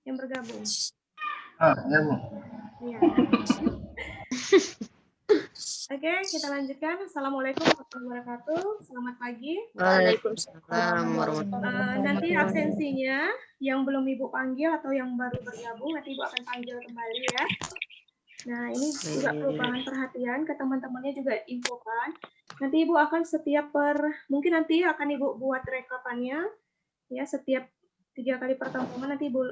yang bergabung? Ya, Bu. Iya. Oke, kita lanjutkan. Assalamualaikum warahmatullahi wabarakatuh. Selamat pagi. Waalaikumsalam warahmatullahi Nanti wabarakatuh. absensinya yang belum Ibu panggil atau yang baru bergabung, nanti Ibu akan panggil kembali ya. Nah, ini juga perubahan perhatian ke teman-temannya juga infokan. Nanti Ibu akan mungkin nanti akan Ibu buat rekapannya, ya setiap 3 kali pertemuan nanti Ibu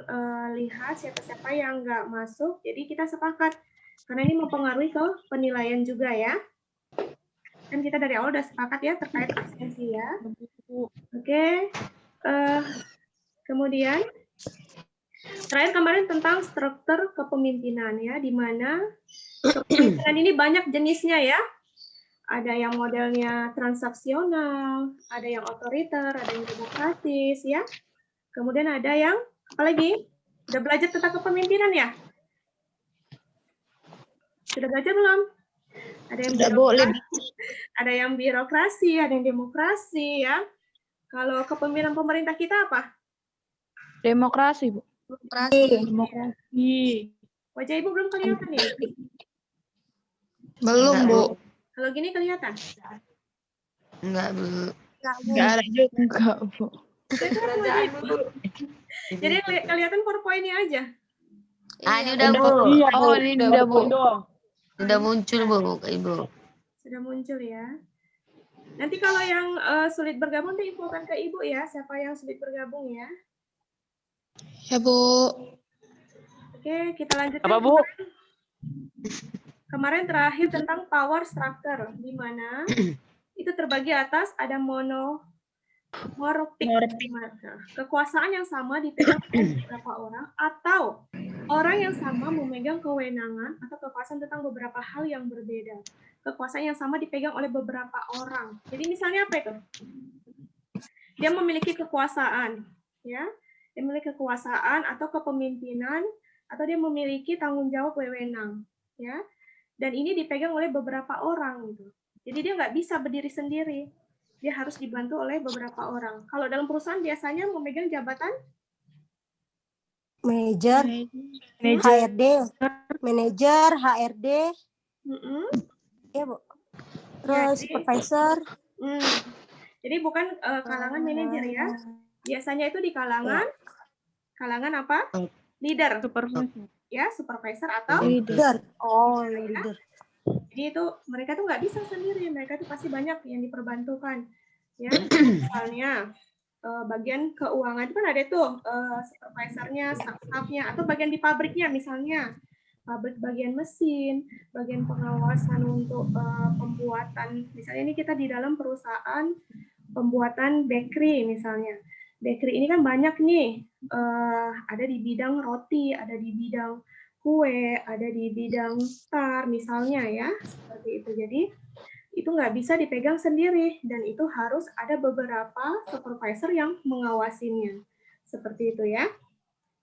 lihat siapa-siapa yang nggak masuk. Jadi kita sepakat, karena ini mempengaruhi ke penilaian juga ya. Kan kita dari awal udah sepakat ya terkait absensi ya. Oke. Kemudian terakhir kemarin tentang struktur kepemimpinan ya, di mana kepemimpinan ini banyak jenisnya ya. Ada yang modelnya transaksional, ada yang otoriter, ada yang demokratis ya. Kemudian ada yang apa lagi? Udah belajar tentang kepemimpinan ya? Sudah belajar belum? Ada yang birokrasi, ada yang demokrasi ya. Kalau kepemimpinan pemerintah kita apa? Demokrasi, Bu. Demokrasi. Wajah Ibu belum kelihatan ya? Belum, Bu. Kalau gini kelihatan? Enggak, Bu. Enggak ada juga. Enggak, Bu. Jadi kelihatan PowerPoint-nya aja. Ini udah, Bu. Iya, oh, ini udah, Bu. Udah muncul, Bu, Ibu. Sudah muncul ya. Nanti kalau yang sulit bergabung, infokan ke Ibu ya, siapa yang sulit bergabung ya. Ya, Bu. Oke, kita lanjutkan. Apa, Bu? Kemarin terakhir tentang power structure, di mana itu terbagi atas ada monomorphic, kekuasaan yang sama dipegang oleh beberapa orang, atau orang yang sama memegang kewenangan atau kekuasaan tentang beberapa hal yang berbeda. Kekuasaan yang sama dipegang oleh beberapa orang. Jadi misalnya apa itu? Dia memiliki kekuasaan, ya. Dia memiliki kekuasaan atau kepemimpinan, atau dia memiliki tanggung jawab wewenang, ya. Dan ini dipegang oleh beberapa orang gitu. Jadi dia nggak bisa berdiri sendiri. Dia harus dibantu oleh beberapa orang. Kalau dalam perusahaan biasanya memegang jabatan manajer, HRD, manajer, HRD, ya Bu. Terus supervisor. Jadi bukan kalangan manajer ya. Biasanya itu di kalangan apa? Leader. Ya, supervisor atau leader. Oh, leader. Jadi itu mereka tuh nggak bisa sendiri, mereka tuh pasti banyak yang diperbantukan. Ya, misalnya bagian keuangan itu kan ada tuh supervisornya, staff-nya, atau bagian di pabriknya misalnya pabrik bagian mesin, bagian pengawasan untuk pembuatan. Misalnya ini kita di dalam perusahaan pembuatan bakery misalnya. Bakery ini kan banyak nih, ada di bidang roti, ada di bidang kue, ada di bidang star misalnya ya, seperti itu. Jadi itu nggak bisa dipegang sendiri, dan itu harus ada beberapa supervisor yang mengawasinya. Seperti itu ya.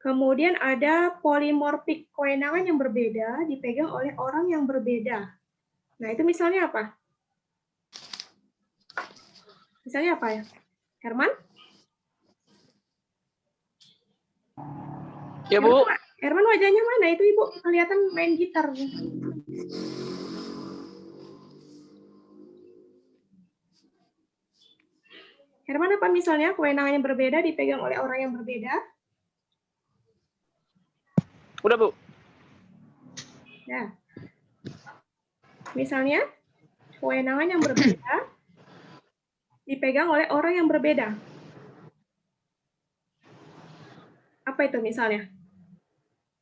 Kemudian ada polymorphic, kewenangan yang berbeda dipegang oleh orang yang berbeda. Nah itu misalnya apa? Misalnya apa ya? Herman? Ya, Bu. Herman wajahnya mana? Itu Ibu kelihatan main gitar. Herman apa misalnya kewenangan yang berbeda dipegang oleh orang yang berbeda? Udah, Bu. Ya. Misalnya kewenangan yang berbeda dipegang oleh orang yang berbeda. Apa itu misalnya?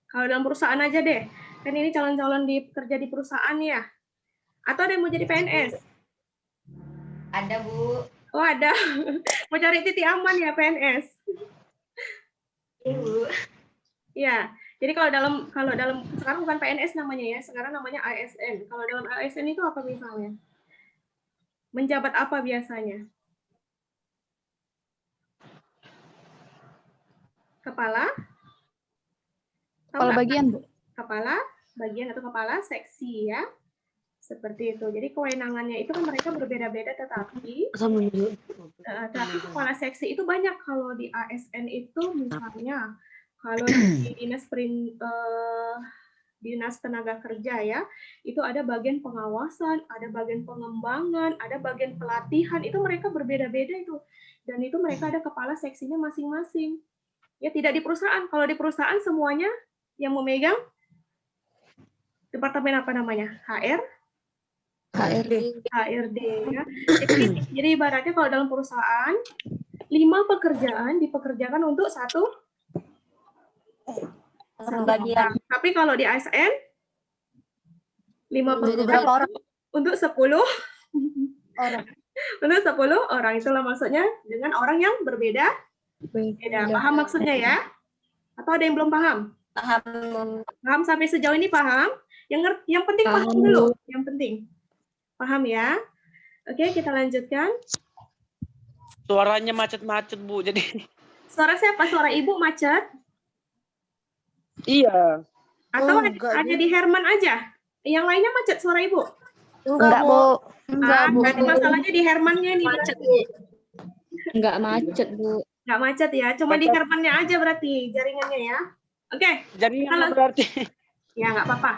Kalau dalam perusahaan aja deh. Kan ini calon-calon kerja di perusahaan ya. Atau ada yang mau jadi PNS? Ada, Bu. Oh, ada. Mau cari titik aman ya PNS? Iya, Bu. Iya. Jadi kalau dalam sekarang bukan PNS namanya ya, sekarang namanya ASN. Kalau dalam ASN itu apa misalnya? Menjabat apa biasanya? Kepala bagian, Bu. Kepala bagian atau kepala seksi ya. Seperti itu. Jadi kewenangannya itu kan mereka berbeda-beda, tetapi kepala seksi itu banyak. Kalau di ASN itu misalnya Kalau di Dinas Tenaga Kerja ya, itu ada bagian pengawasan, ada bagian pengembangan, ada bagian pelatihan, itu mereka berbeda-beda itu. Dan itu mereka ada kepala seksinya masing-masing. Ya, tidak di perusahaan. Kalau di perusahaan semuanya yang memegang departemen apa namanya? HRD ya. Jadi ibaratnya kalau dalam perusahaan 5 pekerjaan dipekerjakan untuk 1 Bagian. Tapi kalau di ASN 5 pekerjaan Berapa orang? untuk 10 Orang. untuk 10 orang. Itulah maksudnya dengan orang yang berbeda. Paham maksudnya ya? Atau ada yang belum paham? Paham sampai sejauh ini paham? Yang penting paham dulu. Yang penting. Paham ya? Oke, kita lanjutkan. Suaranya macet-macet, Bu. Jadi Suara siapa? Suara ibu macet? iya. Atau Enggak, hanya di Herman aja? Yang lainnya macet suara ibu? Enggak, Bu. Berarti masalahnya di Hermannya nih. Macet, berarti. Enggak macet, Bu. Nggak macet ya, cuma di Hermannya aja berarti jaringannya ya. Oke, Jadi Halo. berarti ya nggak apa-apa.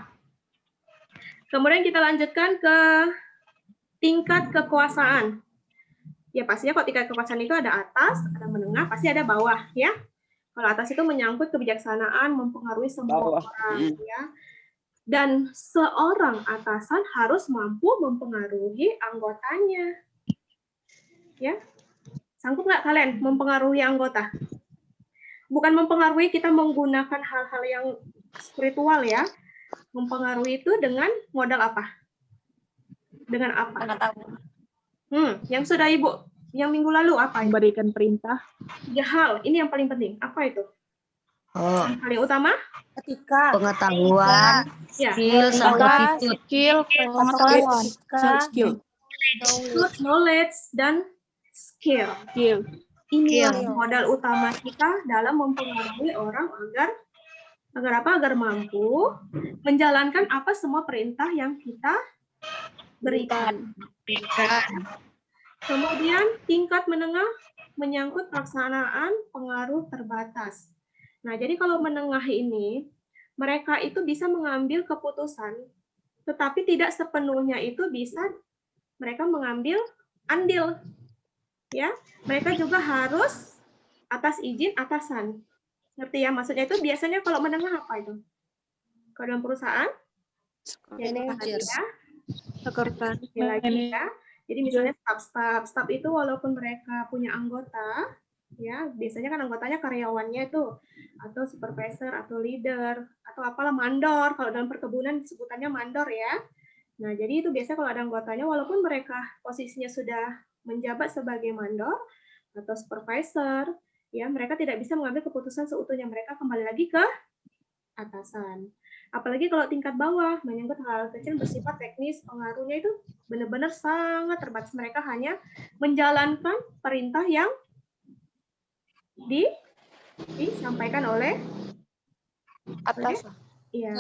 Kemudian kita lanjutkan ke tingkat kekuasaan. Ya pastinya kalau tingkat kekuasaan itu ada atas, ada menengah, pasti ada bawah ya. Kalau atas itu menyangkut kebijaksanaan, mempengaruhi semua Bawah. orang ya. Dan seorang atasan harus mampu mempengaruhi anggotanya. Ya. Sanggup nggak kalian mempengaruhi anggota? Bukan mempengaruhi kita menggunakan hal-hal yang spiritual ya. Mempengaruhi itu dengan modal apa? Dengan apa? Yang sudah Ibu, yang minggu lalu apa itu? Memberikan perintah. 3 hal, ini yang paling penting. Apa itu? Yang paling utama? Ketika. Pengetahuan, Ya, skill, sama attitude. Skill, pengetahuan, skill, knowledge dan skill. skill. Ini yang modal utama kita dalam mempengaruhi orang agar apa? Agar mampu menjalankan apa semua perintah yang kita berikan. Kemudian tingkat menengah menyangkut pelaksanaan pengaruh terbatas. Nah, jadi kalau menengah ini mereka itu bisa mengambil keputusan, tetapi tidak sepenuhnya itu bisa mereka mengambil andil. Ya, mereka juga harus atas izin atasan. Ngerti ya? Maksudnya itu biasanya kalau menengah apa itu? Kalau dalam perusahaan? Ya, Manager. Sekretaris lagi ya. Jadi misalnya staff itu walaupun mereka punya anggota, ya biasanya kan anggotanya karyawannya itu atau supervisor atau leader atau apalah mandor. Kalau dalam perkebunan sebutannya mandor ya. Nah, jadi itu biasanya kalau ada anggotanya walaupun mereka posisinya sudah menjabat sebagai mandor atau supervisor, ya mereka tidak bisa mengambil keputusan seutuhnya, mereka kembali lagi ke atasan. Apalagi kalau tingkat bawah menyangkut hal kecil bersifat teknis, pengaruhnya itu benar-benar sangat terbatas. Mereka hanya menjalankan perintah yang disampaikan oleh Atasan. Iya,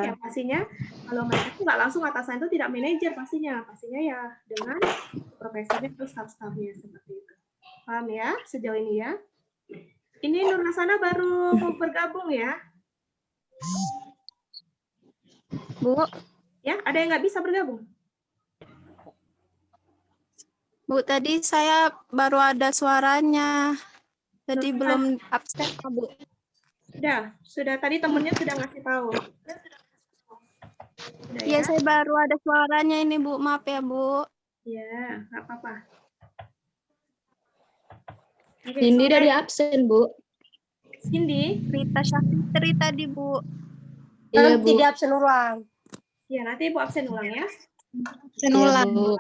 yang pastinya kalau mereka itu nggak langsung atasan itu tidak manajer pastinya ya dengan supervisornya atau staff-staffnya seperti itu. Paham ya sejauh ini ya? Ini Nur Hasana baru bergabung ya? Bu, Ya, ada yang nggak bisa bergabung? Bu, tadi saya baru ada suaranya. Jadi belum absen, Bu. Sudah tadi temennya sudah ngasih tahu. Sudah, Iya, ya? saya baru ada suaranya ini, Bu. Maaf ya, Bu. Ya, nggak apa-apa. Oke, Cindy sore. dari absen, Bu. Cindy? Rita Syafitri tadi, Bu. Iya, Nanti Bu. di absen ulang. Ya, nanti Ibu absen ulang ya. Iya, Bu.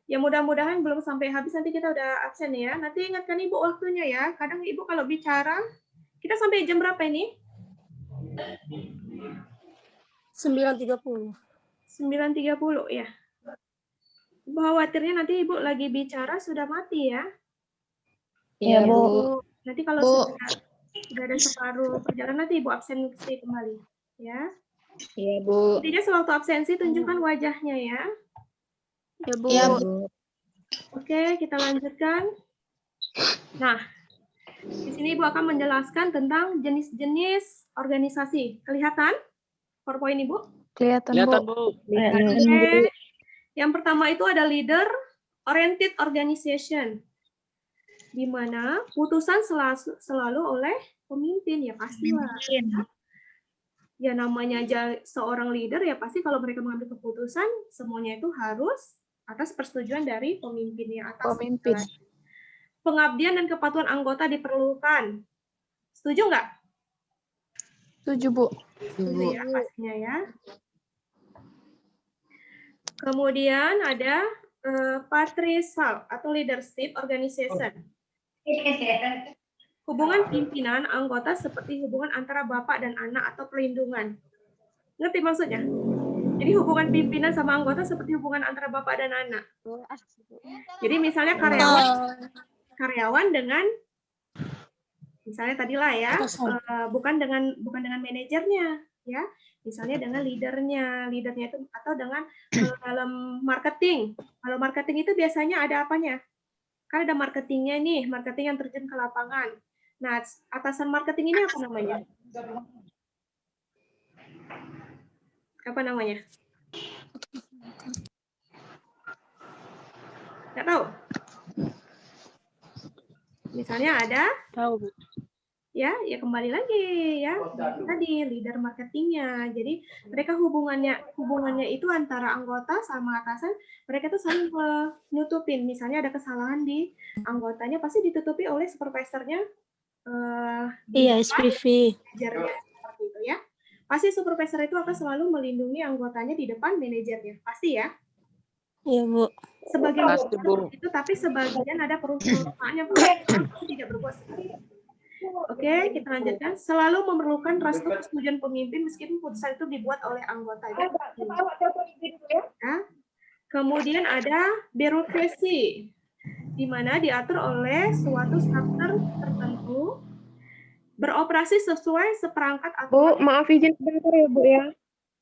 Ya mudah-mudahan belum sampai habis nanti kita udah absen ya. Nanti ingatkan Ibu waktunya ya. Kadang Ibu kalau bicara, kita sampai jam berapa ini? 9.30. 9.30 ya. Ibu khawatirnya nanti Ibu lagi bicara sudah mati ya. Iya, Bu. Nanti kalau Bu. sudah ada separuh perjalanan nanti Ibu absensi kembali ya. Iya, Bu. Intinya sewaktu absensi tunjukkan wajahnya ya. Ya, Bu. Iya, Bu. Oke, kita lanjutkan. Nah, Di sini Ibu akan menjelaskan tentang jenis-jenis organisasi. Kelihatan PowerPoint Ibu? Kelihatan, Kelihatan, Bu. Bu. Oke. Yang pertama itu ada leader oriented organization, di mana putusan selalu oleh pemimpin, ya pastilah. Ya namanya seorang leader ya pasti kalau mereka mengambil keputusan semuanya itu harus atas persetujuan dari pemimpinnya atas. Pemimpin. Pengabdian dan kepatuhan anggota diperlukan. Setuju nggak? Setuju, Bu. Setuju ya pastinya ya. Kemudian ada patriarchal atau leadership organization. Hubungan pimpinan anggota seperti hubungan antara bapak dan anak atau perlindungan. Ngerti maksudnya? Jadi hubungan pimpinan sama anggota seperti hubungan antara bapak dan anak. Jadi misalnya karyawan dengan misalnya tadilah ya, bukan dengan manajernya ya. Misalnya dengan leadernya itu atau dengan dalam marketing. Kalau marketing itu biasanya ada apanya? Kan ada marketingnya nih, marketing yang terjun ke lapangan. Nah, atasan marketing ini apa namanya? Apa namanya? Nggak tahu? Misalnya ada? Tahu, Bu. Ya kembali lagi ya. Tadi leader marketingnya. Jadi mereka hubungannya itu antara anggota sama atasan, mereka tuh saling menutupin. Misalnya ada kesalahan di anggotanya, pasti ditutupi oleh supervisornya. Iya, SPV. Manajernya seperti itu ya. Pasti supervisor itu akan selalu melindungi anggotanya di depan manajernya. Pasti ya. Iya, Bu. Sebagian Pasti, Bu. itu, tapi sebagian ada perusahaan yang tidak berbuat seperti itu. Oke, kita lanjutkan. Selalu memerlukan restu persetujuan pemimpin meskipun putusan itu dibuat oleh anggota. Ya. Kemudian ada birokrasi, di mana diatur oleh suatu struktur tertentu, beroperasi sesuai seperangkat aturan. Bu, maaf izin sebentar ya, Bu ya.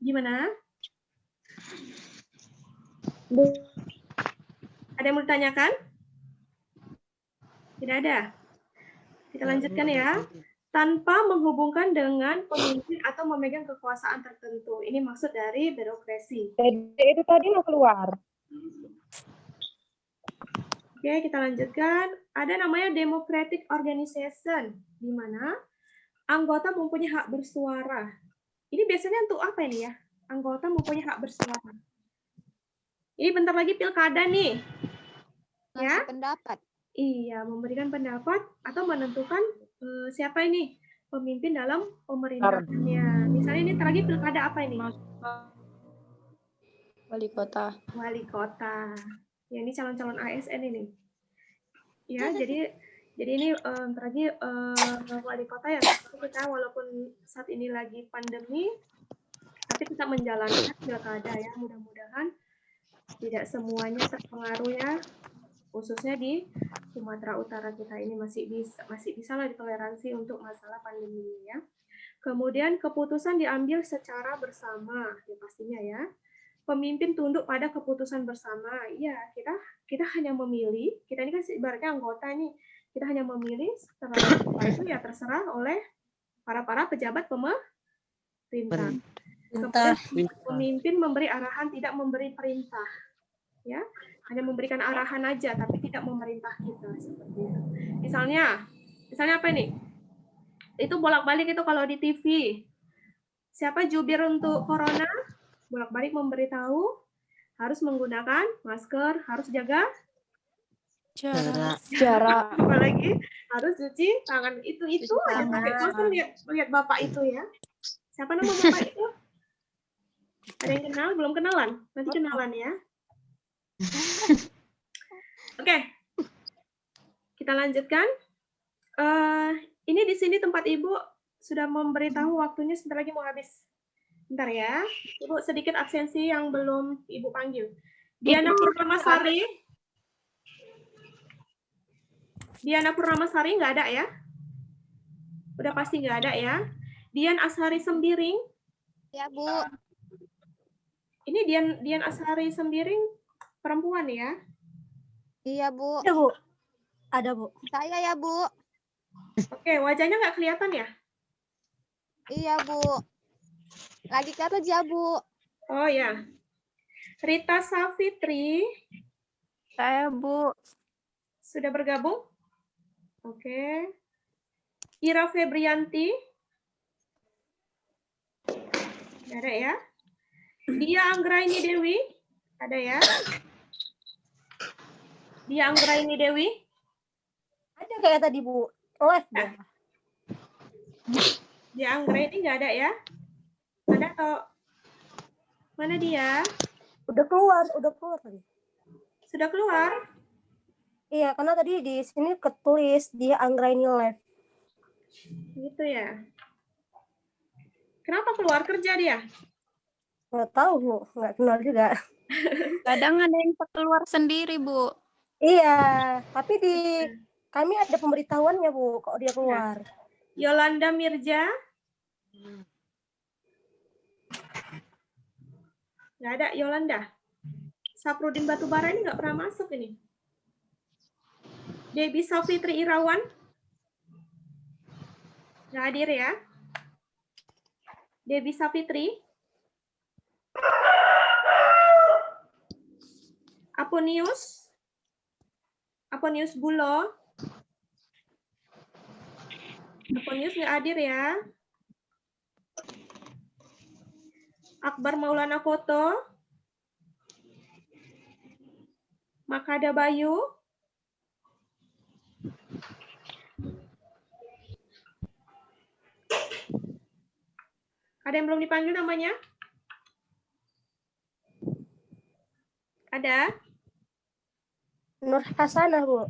Gimana? Bu. Ada yang mau ditanyakan? Tidak ada. Kita lanjutkan ya. Tanpa menghubungkan dengan pemimpin atau memegang kekuasaan tertentu. Ini maksud dari birokrasi. Jadi itu tadi mau keluar. Oke, kita lanjutkan. Ada namanya democratic organization, di mana anggota mempunyai hak bersuara. Ini biasanya untuk apa ini ya? Anggota mempunyai hak bersuara. Ini bentar lagi pilkada nih. Ya? Pendapat. Iya, memberikan pendapat atau menentukan siapa ini pemimpin dalam pemerintahannya. Misalnya ini lagi pilkada apa ini? Wali kota. Wali kota. Ya, ini calon-calon ASN ini. Ya, jadi ini lagi wali kota ya. Kita walaupun saat ini lagi pandemi, tapi kita menjalankan pilkada ya. Mudah-mudahan tidak semuanya terpengaruh ya. Khususnya di Sumatera Utara kita ini masih bisa lah ditoleransi untuk masalah pandemi ya. Kemudian keputusan diambil secara bersama ya pastinya ya. Pemimpin tunduk pada keputusan bersama. Ya, kita hanya memilih, kita ini kan ibaratnya anggota nih. Kita hanya memilih setelah itu ya terserah oleh para pejabat pemerintah. Kemudian pemimpin memberi arahan, tidak memberi perintah. Ya, hanya memberikan arahan aja tapi tidak memerintah kita seperti itu. Misalnya apa ini? Itu bolak-balik itu kalau di TV. Siapa jubir untuk corona? Bolak-balik memberitahu harus menggunakan masker, harus jaga jarak. Apalagi harus cuci tangan. Itu aja pakai masker. Lihat Bapak itu ya. Siapa nama Bapak itu? Ada yang kenal? Belum kenalan? Nanti kenalan ya. Oke, kita lanjutkan. Ini di sini tempat Ibu sudah memberitahu waktunya sebentar lagi mau habis. Bentar ya, Ibu sedikit absensi yang belum Ibu panggil. Diana Purnamasari. Diana Purnamasari nggak ada ya? Udah pasti nggak ada ya. Dian Ashari Sembiring. Ya, Bu. Ini Dian Ashari Sembiring perempuan ya? Iya, Bu. Ada, Bu. Ada, Bu. Saya ya, Bu. Oke, wajahnya nggak kelihatan ya? Iya, Bu. Lagi kerja, Bu. Oh ya. Rita Safitri Saya, Bu. sudah bergabung? Oke. Ira Febrianti. Nggak ada ya? Dia Anggraini Dewi. Ada ya? Dia Anggraini Dewi. Ada kayak tadi, Bu. Live deh. Dia Anggraini nggak ada ya? Ada atau mana dia? Udah keluar tadi. Sudah keluar? Iya, karena tadi di sini ketulis dia Anggraini Live. Gitu ya. Kenapa keluar kerja dia? Nggak tahu, Bu. Nggak kenal juga. Kadang ada yang keluar sendiri, Bu. Iya, tapi di kami ada pemberitahuannya, Bu, kok dia keluar. Yolanda Mirja. Nggak ada Yolanda. Saprudin Batubara ini nggak pernah masuk ini. Debbie Safitri Irawan. Nggak hadir ya. Debbie Safitri. Aponius. Aponius Bulo. Aponius nggak hadir ya. Akbar Maulana Foto. Makada Bayu. Ada yang belum dipanggil namanya? Ada? Nur Hasanah, Bu.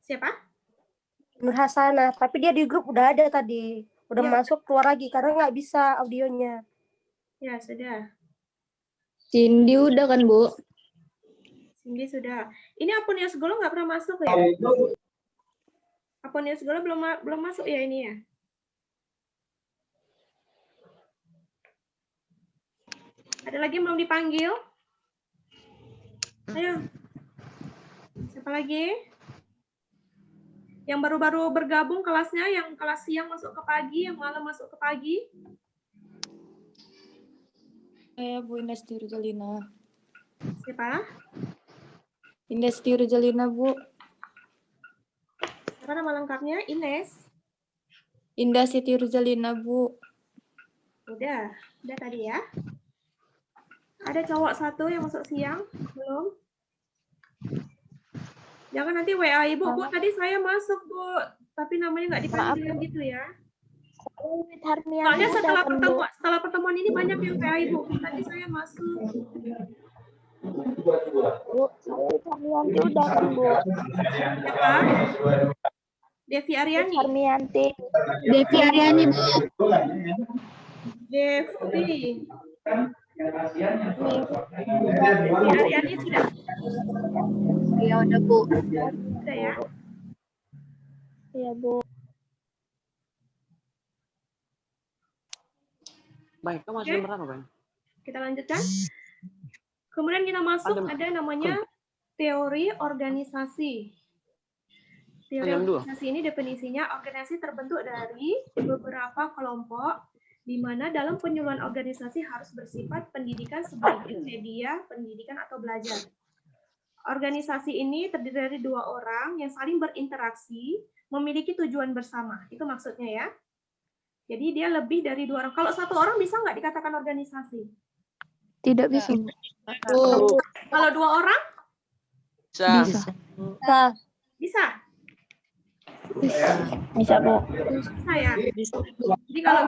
Siapa? Nur Hasanah, tapi dia di grup udah ada tadi. Udah Ya. masuk, keluar lagi karena nggak bisa audionya. Ya, sudah. Cindy udah kan, Bu? Cindy sudah. Ini Aponius Golo nggak pernah masuk ya? Aponius Golo belum masuk ya ini ya? Ada lagi yang belum dipanggil? Ayo. Siapa lagi? Yang baru-baru bergabung kelasnya, yang kelas siang masuk ke pagi, yang malam masuk ke pagi. Saya Bu Indah Jalina. Siapa? Indah Jalina, Bu. Apa nama lengkapnya? Ines. Indah Siti Jalina, Bu. Udah tadi ya. Ada cowok satu yang masuk siang, belum? Jangan nanti WA Ibu, Bu, tadi saya masuk, Bu. Tapi namanya nggak dipanggil gitu ya. Soalnya setelah pertemuan ini banyak yang WA Ibu. Tadi saya masuk. Bu, saya Charmianti udah kan, Bu. Siapa? Devi Aryani. Charmianti. Devi Aryani, Bu. Devi. Devi Aryani sudah. Ya udah, Bu. Sudah ya. Iya, Bu. Baik, kamu masih Oke. berapa, Bang? Kita lanjutkan. Kemudian kita masuk ada namanya teori organisasi. Teori Yang dua. organisasi ini definisinya organisasi terbentuk dari beberapa kelompok di mana dalam penyuluhan organisasi harus bersifat pendidikan sebagai media pendidikan atau belajar. Organisasi ini terdiri dari dua orang yang saling berinteraksi, memiliki tujuan bersama. Itu maksudnya ya. Jadi dia lebih dari dua orang. Kalau satu orang bisa nggak dikatakan organisasi? Tidak bisa. Kalau dua orang? Bisa. Bisa. Bisa, Bu. Bisa ya. Jadi kalau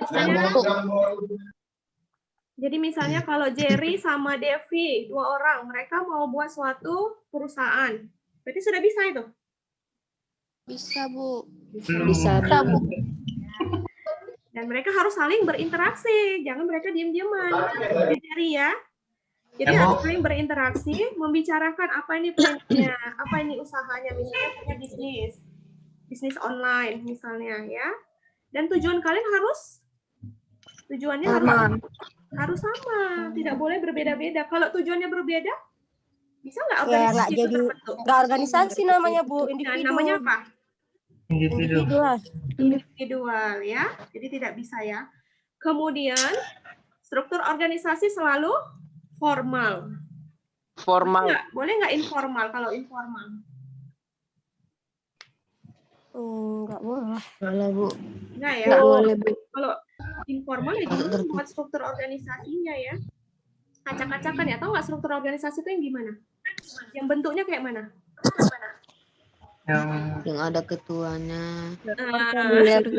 misalnya kalau Jerry sama Devi, dua orang, mereka mau buat suatu perusahaan. Berarti sudah bisa itu? Bisa, Bu. Bisa, Bu. Dan mereka harus saling berinteraksi. Jangan mereka diam-diaman. Jerry ya. Jadi harus saling berinteraksi, membicarakan apa ini plannya, apa ini usahanya, misalnya punya bisnis online misalnya ya. Dan tujuan kalian tujuannya harus sama, tidak boleh berbeda-beda. Kalau tujuannya berbeda, bisa nggak Ya, organisasi nggak itu jadi terbentuk? nggak organisasi namanya, Bu, Nah, individu. namanya apa? Individu. Individual. Individual ya. Jadi tidak bisa ya. Kemudian struktur organisasi selalu formal. Formal. Boleh nggak informal kalau informal? Enggak boleh. Boleh, Bu. Enggak ya. Nggak boleh, Bu. Kalau informal ya gimana buat struktur organisasinya ya? Acak-acakan ya. Tahu nggak struktur organisasi itu yang gimana? Yang bentuknya kayak mana? Yang Yang ada ketuanya. Ah, Boleh, Bu.